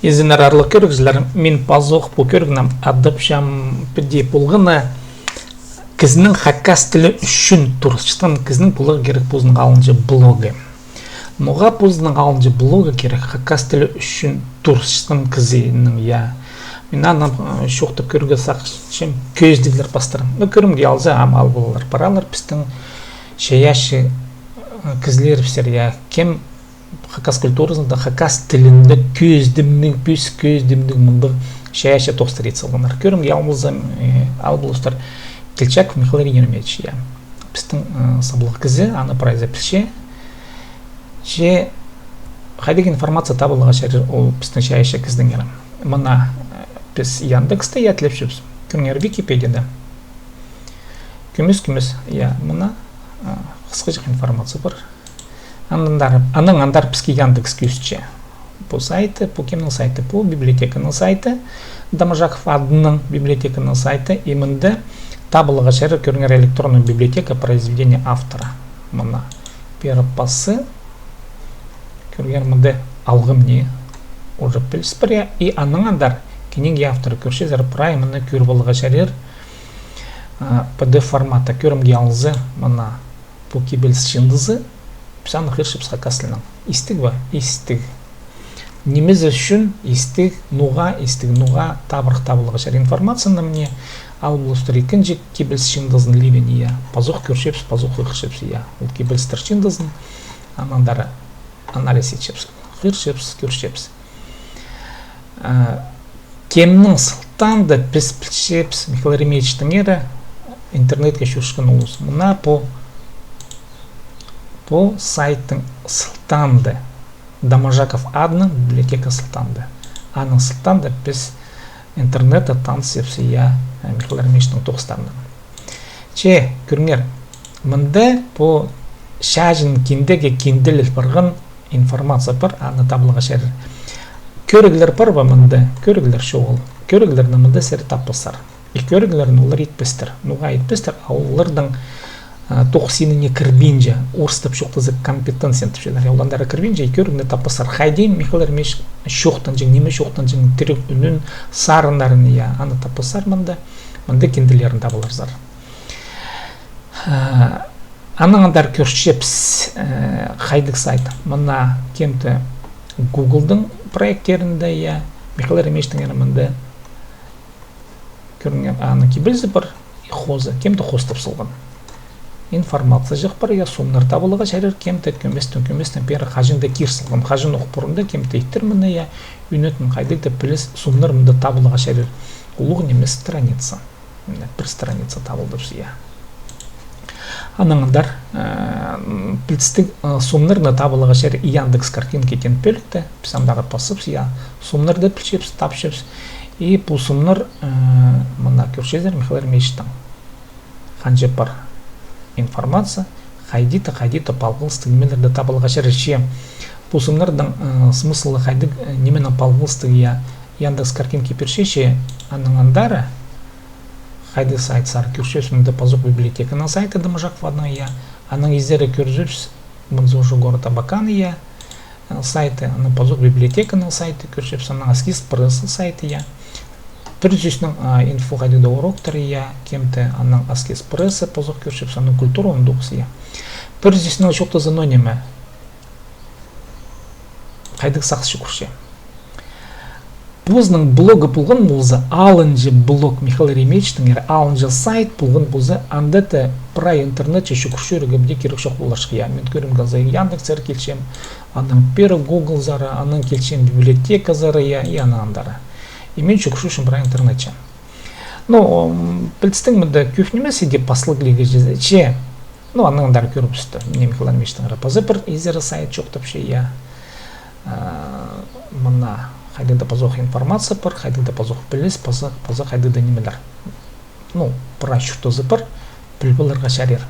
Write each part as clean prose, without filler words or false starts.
Изинар арлы көргізлер, мен пазоқ бұл көргінім адыпшам піде болғына кізінің хакас тілі үшін тұршытын кізінің бұлығы керек бұзының алынжы блогы. Ноға бұзының алынжы блогы керек хакас тілі үшін тұршытын кізінің, я. Мен анам шоқты көргі сақшым көздігілер бастырым. Көрімге алза амал болалар паралар пістің шаяшы кізілер пістер, я. Кем хакас культурасында хакас тілінде көздімнің, пүс көздімнің мұнды шаяшы тоқстыр етсілгінар. Көрімге албылыстар Кельчак Михаил Еремеевич, я. Пістің саблық кізі, аны прайза піші. Же хайдық информация табылыға шәрір ол пістің шаяшы кіздің ерім. Мұна біз Яндексті етіліп жүріпсі. Көріңер Википедияда. Күміс, я, мұна қысқы жық информация бар. Аның андар піске Яндекс күсче. По сайты, по кемнің сайты, по библиотеканың сайты, Дамажаков адының библиотеканың сайты, имінді табылыға шәрі көріңер электронная библиотека произведения автора. Мұна перепасы, көріңер мұнды алғым не, уже піліспіря, и аның андар кененге авторы көршезер праймыны көрбіліға шәрер PDF формата көрімге алызы, мұна по кебелс шындызы, пісаны қыршып сақасылының. Истік ба? Истік. Неміз үшін истік нуға табырық табылыға шәр информацияны мне ал бұлыстыр екінші кебелс шындызын левен, я. Пазуқ көршепс, пазуқ қыршепс, я. Ол кебелстір шындызын анандары анализ етшепс, қыршепс, көршепс. Кемнің сылтанды піс пілшепс Михаил Еремеевичтің ері интернетке шүршкін ұлыс. Мұна по сайттың сылтанды. Дамажаков адның библиотека сылтанды. Аның сылтанды піс интернетті танысепсі, я, Михаил Еремеевичтің тоқыстарының. Че, көріңер, мұнда по шажын кендеге кенделіл барған информация бар, аны табылыға шәрір. Көрігілер бар ба мұнда? Көрігілер шоғыл. Көрігілерді мұнда сәрі таппысар. И көрігілерін олар етпістір. Нуға етпістір, а олардың тоқсиніне кірбенже, орыстып шоқтызы компетенциент түшелер. Оландары кірбенже, и көрігіне таппысар. Хайдейм Михаил Еремеевич шоқтан жың, неме шоқтан жың, түрік үнін сарындарын, я, аны таппысар мұнда. Мұнда кенделерін табыларзар. Аның андар көршепс хайдық сайт. Мұна кемті Google'дың проекттерінде, я, Михаил Еремеевичтің ерімінде көрінген аны кебілзі бар, хозы, кемті хостып сылған. Информация жық бар, я, сумнар табылыға шәрір кемті көместен пері қажында кер сылған. Қажын оқпырында кемті еттір мұны, я, үйнетін қайдықты піліс сумнар мұнда табылыға шәрір. Улуғы немес страница. Бір страница табылдырсы, я. Анаңдар пілістік сумнарны табылыға шәрі Яндекс картинки кен пөлікті, пісамдағы пасыпс, я, сумнарды пілшепс, тапшепс, и бұл сумнар мұна көршезер Михаил Еремеевичтің. Қанже бар информация, қайдиті палғылыстың немелерді табылыға шәрі ше. Бұл сумнардың смыслы қайдық неменің палғылыстың, я, Яндекс картинки першеше анаңандары, қайды сайт сар көршес мұнда пазуқ библиотеканың сайты Дамажаков адның, я. Аның ездері көрзірс мұнзы ұжы города Баканы, я, сайты, аның пазуқ библиотеканың сайты көршес, аның аскиз прысы сайты, я. Бірзісінің инфо қайдыда уроктары, я, кемті аның аскиз прысы пазуқ көршес, аның культура ондуғыз, я. Бірзісінің шоқты занонимі қайдық сақсы көрше. Бұзның блогы бұлғын бұлзы алынжы блог Михаил Еремеевичтің ері алынжы сайт бұлғын бұлзы андеті прай интернетче шүкірші үрігімде керек шоқ болашық, я. Мен көрім ғазай Яндексер келшем, аның пері Google зары, аның келшем библиотека зары, я, и аны андары. И мен шүкірші үшін прай интернетче. Но, білістің мұнда көфнемесі деп пасылығылығы жезде, че, ну, аның андары көріп үсті. Мне Михаил Еремеевичтің ері пазы бір езері сайт шоқтып ше, я. Мұна қайдыда пазуқ информация бар, қайдыда пазуқ біліс, пазы қайдыда немелер. Ну, прай шүртізі бар, білбілерға шәрер.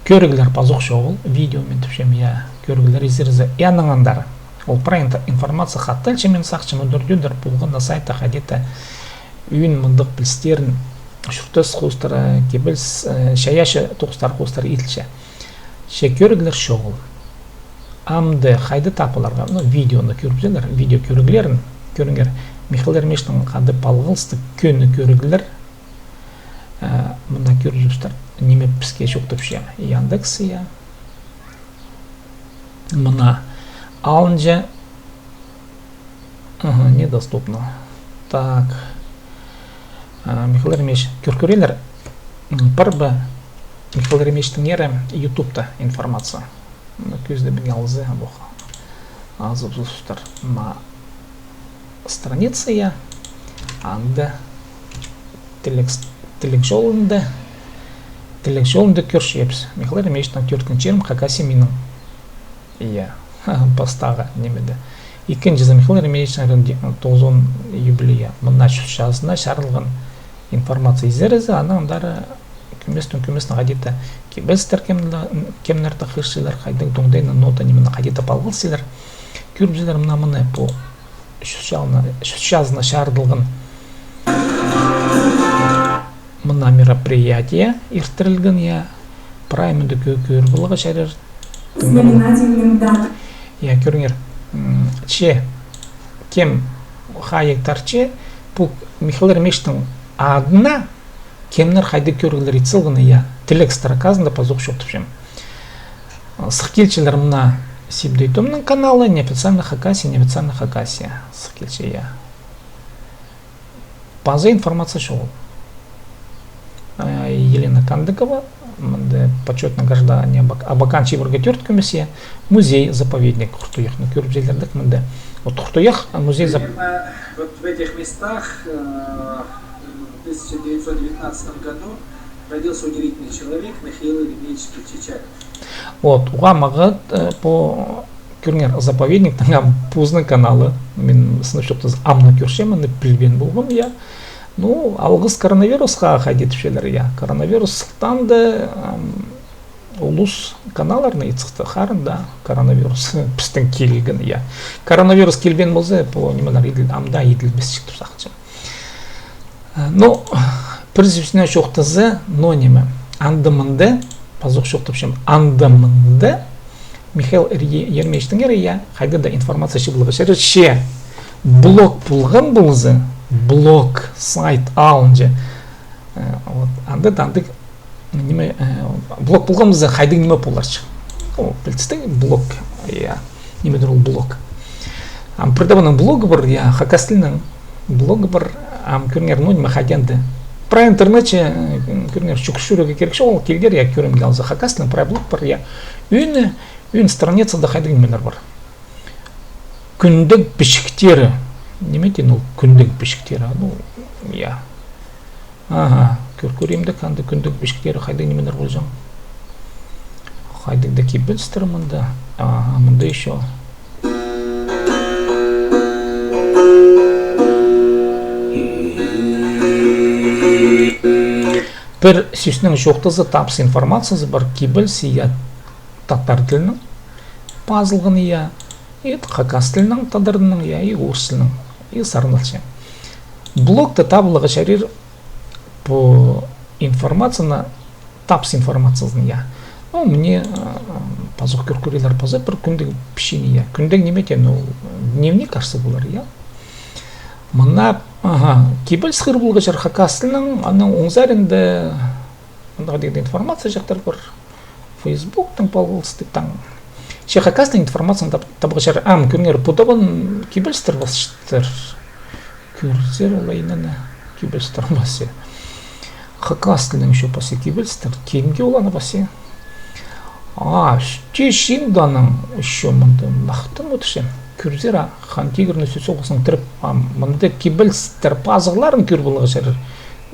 Көрігілер пазуқ шоғыл, видео мен түпшем, я, көрігілер езерізі, яныңандары. Ол прай информация қаттал, чемен сақчым өндірдер болғанда сайта қайдеті үйін мұндық білістерін шүртіз қостары, кебілс, шаяшы тоқыстар қостары етілші. Ше көрігілер шоғыл. амды қайды тапыларға, видеоны көріпсеңдер, видео көрігілерін, көріңер, Михаил Эрмештің қады балғылысты көні көрігілер, мұнда көріп неме піске шоқтып ше, Яндекс, мұна алынжа, недоступно. Так, Михаил Эрмеш, көрелер, бір Михаил Эрмештің ері ютубта информация. Көзді білген алызы азып зұстар. Страница аңды тілік жолында көрші епс. Михаил Эрмештің көрткіншерім Хакаси миның бастағы немеді. Екінші за Михаил Эрмештің 90 юбилея мұнна жазына шарылған информация изерізі, анағындары күместің қадеті кебелстер кемнерді қыршылар, қайдың тоңдайны нота немені қадеті балғылсылар. Көрбізілер мұны бұл жазына шарылған мұна мероприятие иртірілген, праймынды көрбіліға шәрер. Көріңер, кем хайектарче, бұл Михаил Эрмештің адына кемнер қайды көргілер етсілгіні, тілік строказында пазуқ шоқтып жем. Сықкелчілер мұна Сибдейтомның каналы неофициальный Хакаси, неофициальный Хакаси. Сықкелчі, База информация шоу. Елена Кандыкова, почетный гражданин Абакан Чебургатюрт комиссия, музей-заповедник Хуртуяхны көрбжелердік мінде. Вот Хуртуях музей Вот в этих местах в 1919 году родился удивительный человек Михаил Ильич Чичак. Вот, уға по көріңер заповедниктің пузны каналы, мен сыныпшықты амна көршемін, білбен болғым, Ну, алғыз коронавирусқа қайдетіп шелер, коронавирустан да улус каналарына етсіқті қарында коронавирус пістің келген, Коронавирус келген болса, по немелер амда еділбес шықтып сақчым. Ну, призывсіне шоқтызы, но неме, андымынды, пазуқ шоқтып шем, андымынды, Михаил Эрмештің ері, қайды да информация шыбылығы шәрі, ше, блок бұлған бұлызы, блок, сайт, алынжы, андық, блок бұлғамызы қайды неме боларшы. Білтісті блок, неме дұрыл блок. Придаваның блогы бір, хакастылының блогы бір, көріңер, неме қаденді. Про интернете, көріңер, шүкшүрігі керекші, ол келгер, көрім келзі хакастылың, про блог бір, үйін страницада қайды немелер бар. Күндік бішіктері, немеден ол күндік бішіктері, көремді қанды күндік бішіктері қайды немелер болжам. Қайдық да кебілстір мұнда, мұнда еще. Бір сүйсінің жоқтызы тапсы информациясы бар кебілсі, татар тілінің пазылғын, Хакас тілінің тадырының, орыс тілінің, сарнылшы. Блокты табылығы шәрер по информацияна тапс информациясын, Мне пазық көркөрелер пазы бір күндік пішені, күндік немете, дневник арсы болар, Мұна кебіл сықыр болғы жар Хакас тілінің, аның оңзарында информация жақтар бар. Фейсбуктың палғылыстықтан. Хакастың информацияны табығы жар, көріңер, бұдағын кебілстір басыштыр. Көрзер олайынаны кебілстір басы. Хакас тілінің үші басы кебілстір, кемге оланы басы. Ште даның үші мұнды нақтын өтішем. Көрзер, хан тегірні сөз оғысын түріп, мұнды кебілстір пазығларын көр болығы жар.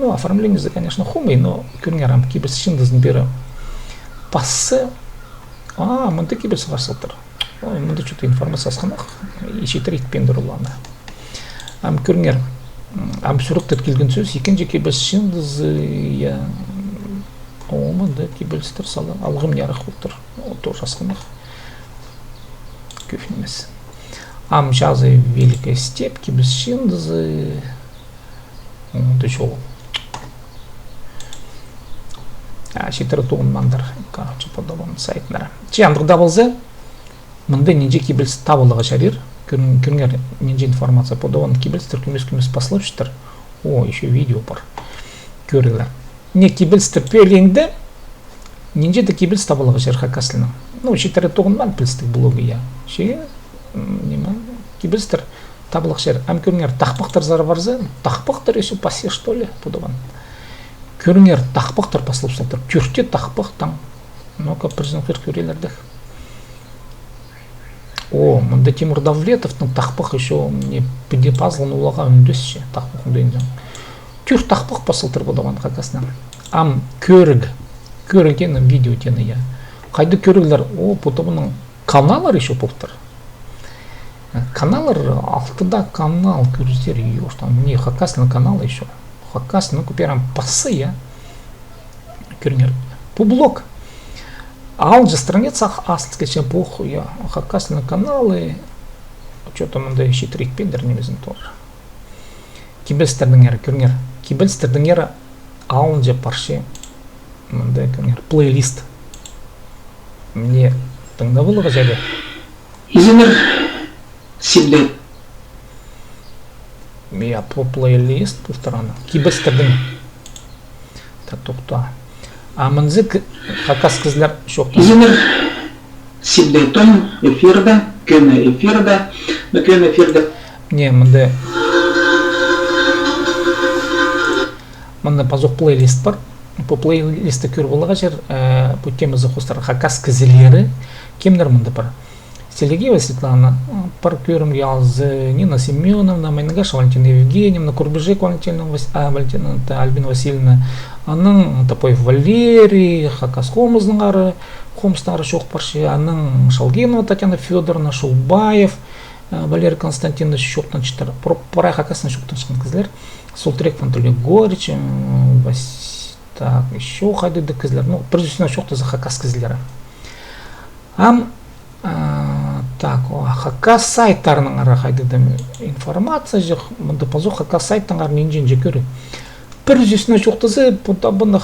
Оформлениесі, конечно, хумый, но көріңер, кебілстің дызын бері басы, мұнды кебілсі қарсылтыр. Мұнды что-то информация асқанақ, ешетір етпендір оланы. Көріңер, сүріктір келген сөз, екенже кебілсін дызы, мұнды кебілстір салы, алғым ярық отыр, отыр асқанақ. Көфінемес. Жазы великая степь, кебілсін дызы, мұнды жол. Шетірі туғын мандар, короче, подобын сайтындар. Андық дабылзы, Мында нинже кибелс табылыга шарир. Күнгер нинже информация подаван кибелстер күмес пословиштер. О, еще видео бар. Көрілер. Не кибелстер пөйлеңді, нинже де кибелс табылыга шарир хакаслының. Ну, шетері тоғынман пілстік блоги я. Кибелстер табылыга шарир. Ам көріңер тақпақтар зары барзы, тақпақтар еще пасе, что ли, подаван. Көріңер тақпақтар пословиштер. Түрте тақпақтан. Ну-ка, президент көрелердік. О, мында Тимур Давлетовтың тақпақ еще не пазлын улаға үндесше тақпақ үндейінден. Түр тақпақ басылтыр бұдаған қақасынан. Ам көрігені видео тені я. Қайды көрігілер, о, бұтымының каналар еще бұқтыр. Каналар, алтыда канал көріздер, не қақасының каналы еще. Қақасының көперам пасы я. Көріңер, бұл блок. Ал же страница астскача бог я хакасны каналы что-то мындай шитрик пендер немезин тоже. Кибелстердин ери көрүңөр. Кибелстердин ери ал же парше мындай көрүңөр плейлист. Мне тыңдабылыгы жайлы. Иземер сибле. Я по плейлист повторано. Кибелстердин. Так токта. А мынзык хакас кызлар шоқтан. Иземер сиблейтон эфирда, көне эфирда, но көне эфирда. Не, мындай. Мында пазок плейлист бар. По плейлисты көріп олыға жер, по темы захостар хакас кызылері. Кемдер мында бар? Селегеева Светлана, бар көрім ялзы, Нина Семеновна, Майнагаш Валентина Евгеньевна, Курбежек Валентина Альбина Васильевна, аның Топоев Валерий, хакас Хомыздың ары, Хомстың ары шоқ баршы, аның Шалгенова Татьяна Федоровна, Шулбаев, Валерий Константинович шоқтан чытыр. Парай хакасына шоқтан шыққан кізлер. Солтрек Анатолий Горич, так, еще қайдыды кізлер. Ну, прежде всего шоқты за хакас кізлері. Так, хакас сайттарының ары қайдыды информация жоқ. Мұнды пазок хакас сайттың ары нинжен же көрі. Прежде всего шоқтызы, бұнда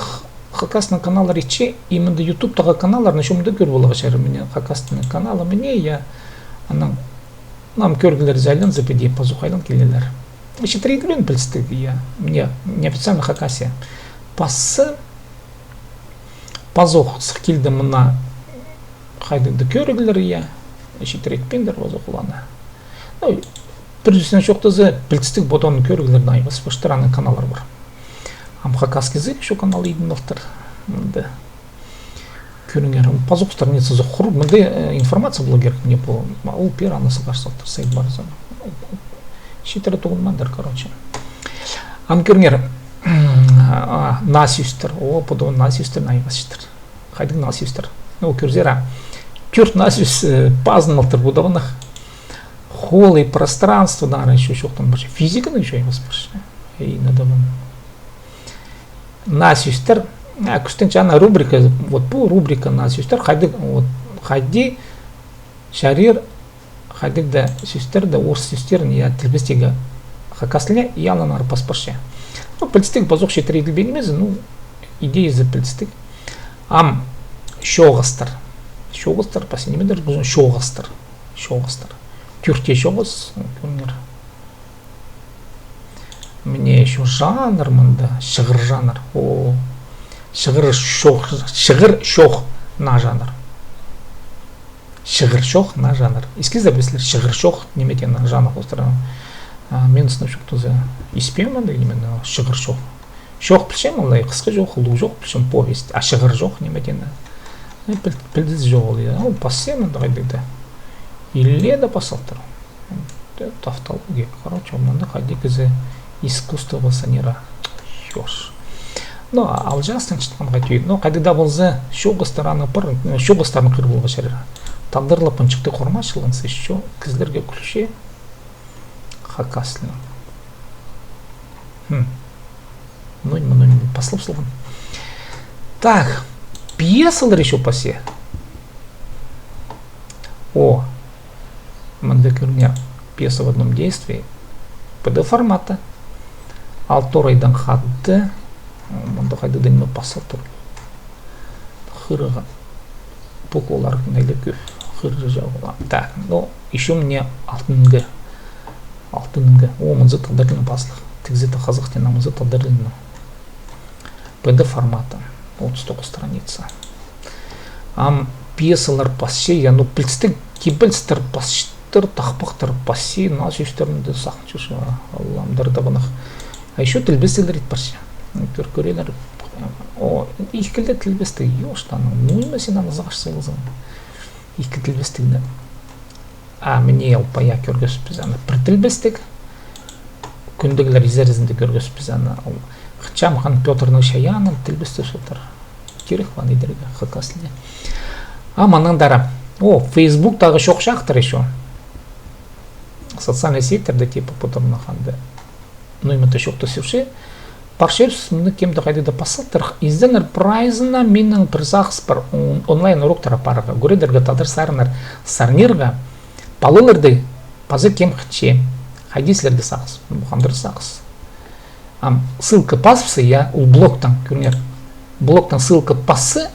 хакасның каналар ече, и мұнда ютубтағы каналар, на шумды көр болыға шәрі мене хакасның каналы мене, я аның нам көргілер зайлын запеде пазок айлын келелер. Еще трейдерін білістік, я неофициально хакасия. Пасы пазок сықкелді мұна қайдыды көргілер, я еще трейдпендер пазок ұланы. Ну, прежде шоқтызы білістік ботонын көргілерді айбас, баштыраның каналар бар. Ам хакаский язык еще канал един автор. Мында көріңер, пазок страница зохру, мында информация блогер не по ол пираны сыгашты сайт бар зон. Шитері туғынмандар, короче. Ам көріңер, насюстер, о, подон насюстер найбасыштыр. Қайдың насюстер. Ну, көрзера, күрт насюс пазналықтыр бұдавынық. Холл и пространство, наверное, еще шоқтан баршы. Физиканы еще айбас баршы. И надо было. Насюстер, күстен ана рубрика, вот бұл рубрика насюстер, қайды шарир, қайдық да сүстер, да орыс сүстерін, я тілбістегі хакасліне, ялан ары паспаршы. Ну, пілістік базоқ шетір еділбен емес, ну, идея за пілістік. Ам шоғыстыр. Шоғыстыр, пасенемедер, бұзын шоғыстыр. Түрте шоғыз, көріңер. Мне еще жанр мында, шығыр жанр. О, шығыр шоқ на жанр. Шығыр шоқ на жанр. Ескіз дәбесілер, шығыр шоқ немеден на жанр қостырын. Мен сынып шоқтызы испем мында, именно шығыр шоқ. Шоқ білшем, олай қысқы жоқ, лу жоқ білшем повесть, а шығыр жоқ немеден. Пілдіз жоқ олай, ол пассем мында қайдыды. Или да пасалтыр. Тавтология, короче, мында қайды кізі искусство басанера. Ёш. Ну, ал жастың шытқанға түйеді. Ну, қайдыда болзы шоғыстараны пыр, шоғыстарын қыр болға шәрір. Тандырлы пынчықты қормашылынсы еще кізлерге күлше хакаслы. Ну, послушал. Так, пьесалар еще пасе. О, мандекерня пьеса в одном действии. ПД формата. Алторайдан хатты. Мында қайды дәнме пасалтыр. Хырыға. Поколар нәйлі көп. Так, ну, еще мне алтынғы. О, мынзы талдырылын баслық. Тігзеті қазық тена мынзы талдырылын. PDF формата. 39 страница. Пьесалар пассе, я, ну, білстік, кебілстір пассштыр, тақпықтыр пассе, нас үштерінде сақын жүші, Алламдарды бұнық. А еще тілбестілер етпарсы. Көрелер. О, икілді тілбесті, ештаның, мұйма сен анызағаш сылызың. Икі тілбестігді. Міне алпая көргөсіп біз аны. Бір тілбестік, күндігілер изерізінде көргөсіп біз аны. Хчам хан Петрның шаяның тілбесті сотыр. Керек ван идерге хакаслide. Манандара. О, Facebook тағы шоқшақтыр еще. Социальный секторда типа потом ханды. Ну именно шоқты севші. Паршерс мұны кемді қайдыда пасылтыр. Изденер прайзына менің призақс бір онлайн уроктара парыға. Көредерге тадыр сарнерға. Палылырды пазы кем хче. Хадислерді сақыз. Бұқандыр сақыз. Ссылка паспысы, я у блоктан, көрнер. Блоктан ссылка пасы,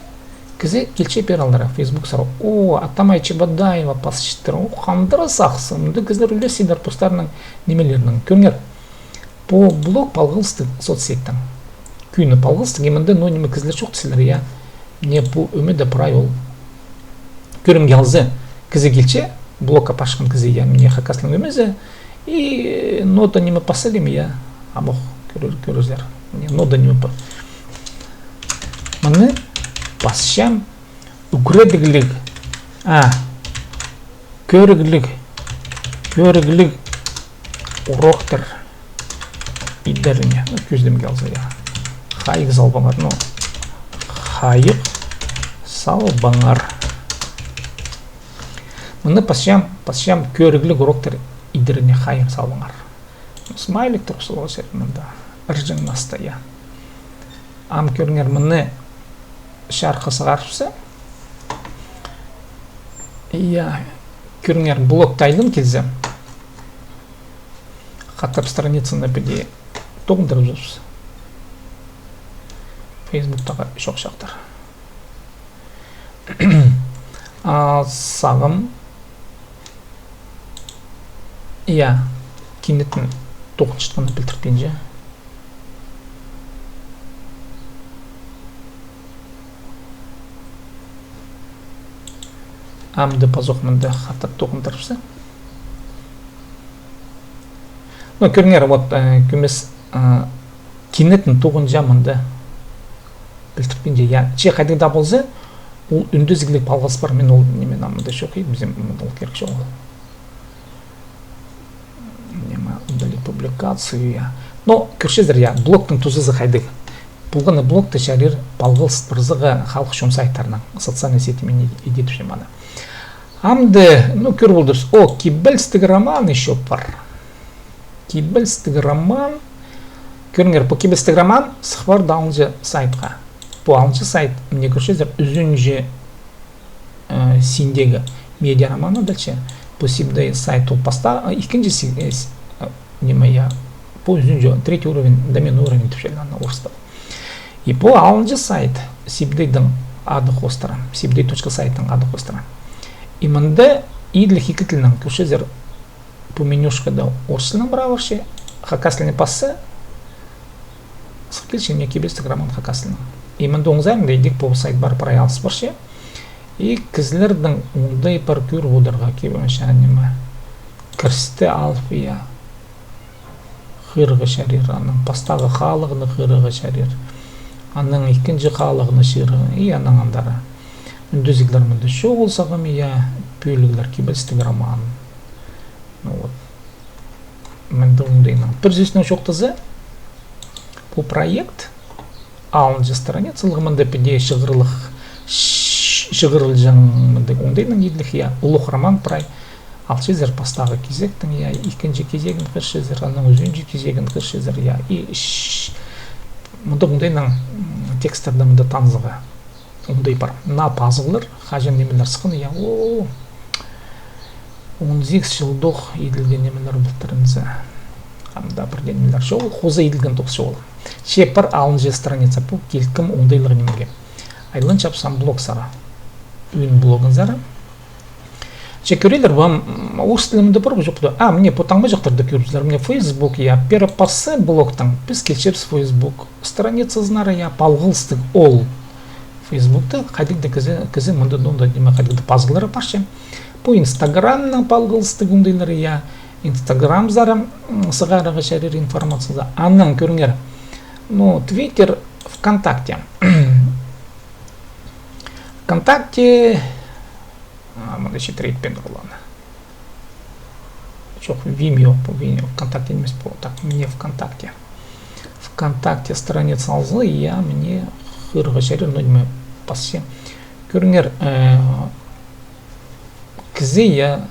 кізе келче пералдыра. Facebook сару. О, Атамай Чебадаева пасыштыр. О, қандыры сақсы. Мұнды кізлер үлесейдер постарының немелерінің. Көрнер. По блог палғылысты соцсеттен. Күйіні палғылысты. Емінде, но неме кізлер шоқтысылар, я. Не по өмеді правил. Көрім келзі. Кізе келче. Блокка пашқан кізе, я. Мне хакаслың өмезі. И нота неме пасылым, я. Амох. Көрізлер. Нода неме пасылым. Мұны пасшам үкіредігілік. Көрігілік уроқтыр. Иддеріне. Көздем келзі, я. Хайық салбаңар. Хайық салбаңар. Мұны пасшам көрігілік уроқтыр. Иддеріне хайық салбаңар. Смайлік тұрқсылығы серімінде. Іржің наста, я. Көріңер мұны шарқысы қаршысы. Көріңер блоктайлын келзі. Қаттап страницаны біде тоғындырып жүрсіз. Фейсбуктағы шоқшақтар. Сағым. Кенетін тоғыншытқаны білтіртенже. Амды пазоқмынды қаттап тоғындырыпсы. Көріңер, көмес кенетін тоғын жамынды білтіртенже. Че қайдыңда болзы, ол үндізгілік палғас бар. Мен ол немен амынды шоқи, бізден ол керек шоғы. Удалить публикацию. Но, көршезір, блоктың тұзызы қайдық. Бұлғаны блокты шәрір палғылыс бірзіға халық шом сайттарынан, социальный сетімен едет үшін маны. Амды, көр болдырыз. О, кибельстік роман еще бар. Кибельстік роман. Көріңер, по кибельстік роман сықпар даунжы сайтқа. По алынжы сайт, мне көршезір, үзінжі синдегі медиа романы дальше. По сибдай сайт ол поста, икінжі по үзінжі, третий уровень, домен уровень түшелі ана орыстау. И по алынжы сайт, сибдайдың ады қостыра, сибдай.сайтың ады қостыра. И мында идлі хикітілінің көшезер по менюшкада орысылының браваршы, хакаслыны пасы, сықкелші не кебестік роман хакаслының. И мында оңзайында едік по сайт бар параялсы баршы. И кізлердің ондай бар көр одырға кебемеші әнемі. Кірсті алфия, қырғы шәрер, аның пастағы қалығыны қырғы шәрер. Аның екінші қалығыны шырғы, и аның андары. Үндізіглер мұнды шоғыл сағым, пөйлігілер кебестік роман. Мінді оңдайынан. Бір зүйсінің шоқтызы, бұл проект, алынжы страниц, ұлғымында піде шығырыл жаңымында оңдайынан еділік, ұлық роман прай, алшезер пастағы кезектің, екінші кезегін қыршезер, аның өзінжі кезегін қыршезер, и мұнда оңдайынан текстерді мұнда танзығы. Ондай бар. На пазылыр, қажын немелер сықын, 18 жылдық еділген немелер бұлттырымызы. Қамда бірден немелер шоғыл, қозы еділген тоқсы шоғыл. Шепір алынжы страница бұл келкім оңдайлығы немеге. Айлын чапсам блог сара. Үйін блогын зара. Чекерилер вам устилимде бар жоқта. Мне потаңба жақтарда көрсіздер. Мне Facebook я перепасы блогтан біз кечерс Facebook страница знара я палғылстық ол Facebook'ta қадикде кізе мұнда донда деме қадикде пазғылары парше. По Instagram'на палғылстық үндейлері я Instagram зара сығарыға шәрер информацияда. Аннан көріңер. Ну, Twitter, ВКонтакте. ВКонтакте мында еще третпен ұрланы. Жоқ, Vimeo, ВКонтакте емес по, так, мне ВКонтакте. ВКонтакте страница алзы, я мне хырға жәрі, но деме пасе. Көріңер, кізе я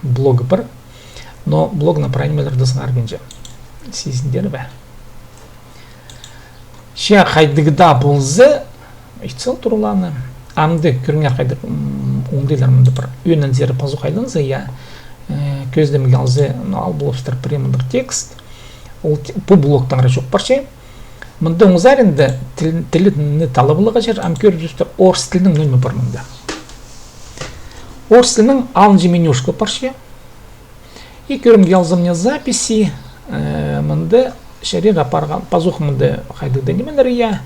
блог бар, но блог на праймелерді сыңар бенже. Сезіндер бә. Ше қайдығыда болзы, айтсал тұрланы. Амды көріңер қайды оңдайларымды бір өнін зері пазу қайдыңызы, я көздемі қалзы ал блогстар премендір текст. Бұл блогтан жоқ барше. Мұнда оңызар енді тілі талабылыға жер, ам көріп жүрістер орыс тілінің нөлмі бар мұнда. Орыс тілінің алынжы менюшка барше. И көрім қалзы мне записи, мұнда шәрер апарған пазуқ мұнда қайдыда немелер я.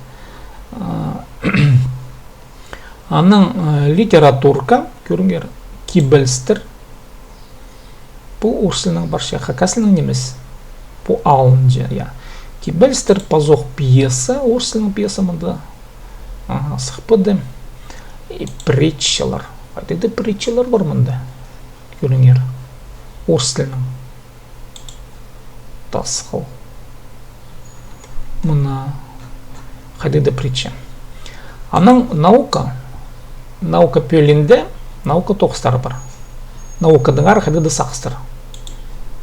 Аның литературка, көріңер, кибелстір. Бұл орсылының барша хакасылының немес. Бұл алынжы, я. Кибелстір пазоқ пьеса, орсылының пьеса мұнда. Сықпыды. И притчалар. Қайдайды притчалар бар мұнда. Көріңер, орсылының. Тасқыл. Мұна қайдайды притча. Аның наука пөлінде, наука тоқыстары бар. Наукадың ары қайдады сақыстыр.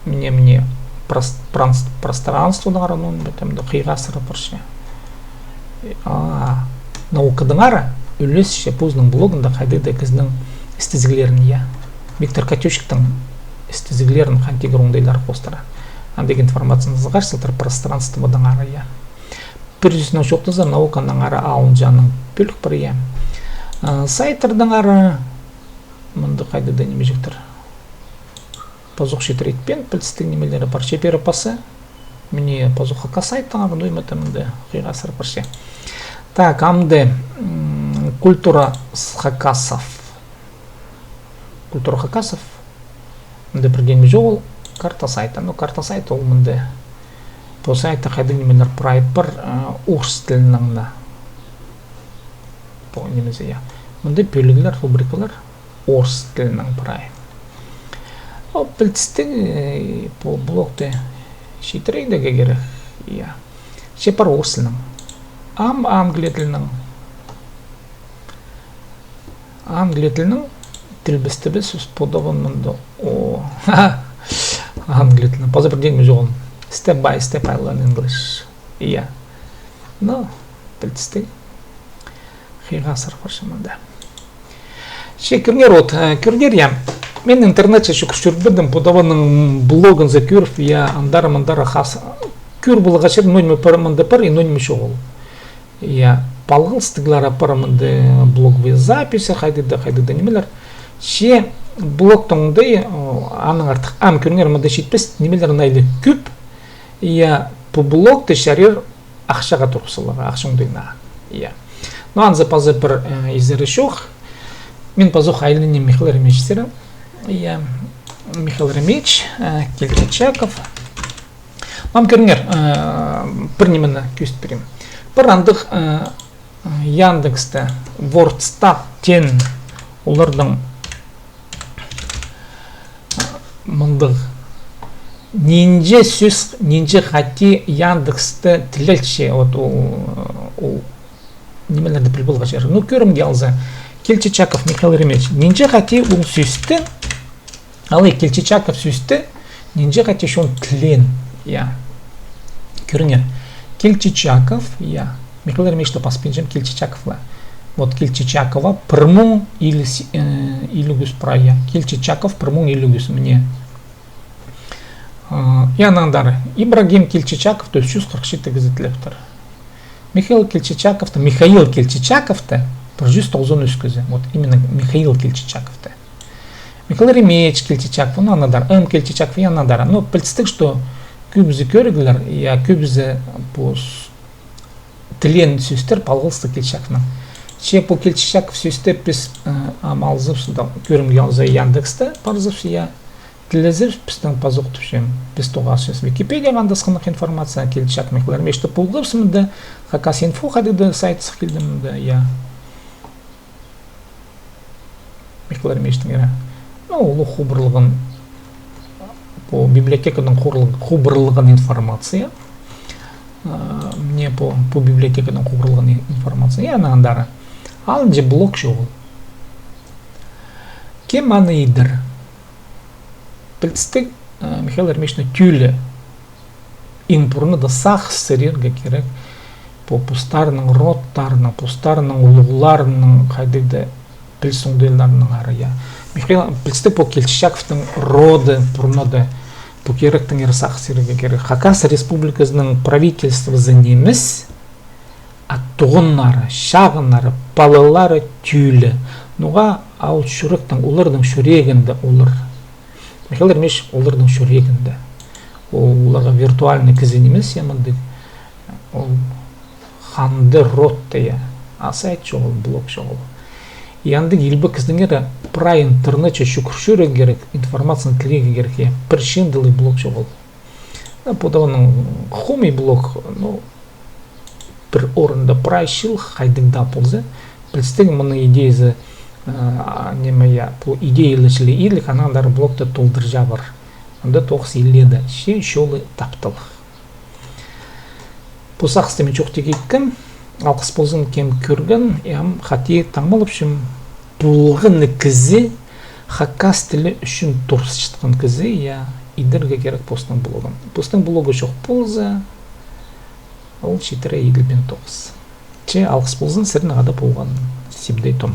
Мне пространство дағар, оның бәтімді қиғасыры баршы. Наукадың ары үлес ше пөзінің блогында қайдады кізінің істізгілерін, я. Виктор Катюшіктің істізгілерін қантегір оңдайлар қостыра. Андегі информацияны зығар сылтыр пространство дағары, я. Пережесінің жоқтызы науканың ары алынжаның пөлік бір, я. Сайттардың ары мұнды қайдады неме жектір. Пазуқ шетіретпен пілістік немелері бар. Шепері пасы. Мне пазуқ хака сайттың ары нойматымды қиғасыр барше. Так, амды культура хакасов. Культура хакасов. Мұнды біргенме жоғыл. Карта сайта. Ну, карта сайта ол мұнды. По сайта қайды немелер прайып бір орыс тілініңді. По немезе, я. Мұнды пөлігілер, рубрикалар орыс тілінің прайып. О, білтісті по блогты шейтірейдіге керек, я. Шепар орыс тілінің. Англия тілінің. Англия тілінің тілбісті біз подобын мұнды. Англия тілінің. Пазы бір ден ме жоғын. Step by step I learn English. Yeah. No, білтісті. Қиға сыр қаршымында. Көргер от, көргер я. Мен интернетше шүкіршір бірдім подаваның блогын за көріп, я андары-мандары қас. Көр бұлыға шер ноймі парамынды пар и ноймі шоғыл. Я палғылстыглара парамынды блоговые записи, қайды немелер. Ше блогтыңды аның артық ам көргер мұнда шетпес немелер найды көп. Я по блогты шарер ақшаға тұрпсылыға, ақшыңдыйна. Я. Но анзы пазы бір изері шоқ. Мен пазуқ айлыне Михаил Ремеч серім. Я Михаил Ремеч, Келчачаков. Мам көріңер, бір немені көст берем. Бір андық Яндексті, Вордстат тен олардың мұндық нинже сөз, нинже қати Яндексті тілелші, ол немелерді біл болға жер. Ну, көрім делзі. Келчачаков Михаил Ремеч. Нинже қати ол сөзді, алы Келчачаков сөзді, нинже қати шон тілен. Я. Көріңер. Келчачаков, я. Михаил Ремечті паспенжем Келчачаковла. Вот Келчачакова пырмун или гүс прая. Келчачаков пырмун или гүс мне. Янандары. Ибрагим Келчачаков, то есть 147 газетлектор. Михаил Келчачаков-то, про 190 өскізі. Вот именно Михаил Келчачаков-то. Михаил Ремеевич келчечак, ну надар, келчечак я надара. Но представьте, что күбізі көргілер, я күбізі по тілен сөстер палғылысты келчакна. Че по келчечак сөстер біз амалзып суда көрімген за Яндексте парзып я тілезіп біздің пазық түпшем. Біз тоға сөз Википедия ғандасқынық информация келчечак Михаил Ремеевичті пулғып сымды, хакас инфо қадыды сайт сықылдымды, я Михаил Ремеевичтің ері. Ну, хубырлығын по библиотеканың хубырлығын информация. Мне по библиотеканың хубырлығын информация. Я нағандары. Алынже блок жоғыл. Кем аны идір? Білістік Михаил Ремеевичтің тюлі инпұрны да сақ сірерге керек. По пустарының роттарының, пустарының ұлығыларының қайдыды білсіңдейлерінің ары. Михаил, білістік по Келчечаковтың роды пұрнады по керектің ері сақ сірерге керек. Хакас республикасының правительство за неміс, аттығынлары, шағынлары, балалары тюлі. Нуға ал шүректің, олардың шүрегінді олар. Михаил Ремеевич олардың шүрегінді. Оларға виртуальный кізін емес, емінді. Ол ханды ротты, асайт жоғыл, блок жоғыл. Янды елбі кіздіңері про интернет шүкіршүрі керек, информацияны тілегі керек, причиндылы блок жоғыл. Подаваның хуми блок, бір орында прайшыл қайдыңда болзы. Білістің мұны идеязы по идеялышылы ирлік анағдар блокта толдыржа бар. Онда тоғыз еледі. Шолы таптылық. Бұсақ істеме жоқ тегейкім. Алқыс болсын кем көрген, қати таңмалып шым бұлғыны кізі, хакас тілі үшін тұрсы шытқан кізі, идірге керек постың блогын. Постың блогы жоқ болзы, ол шетірі еділбен тоғыз. Алқыс болсын сірін ағада болған сепдей том.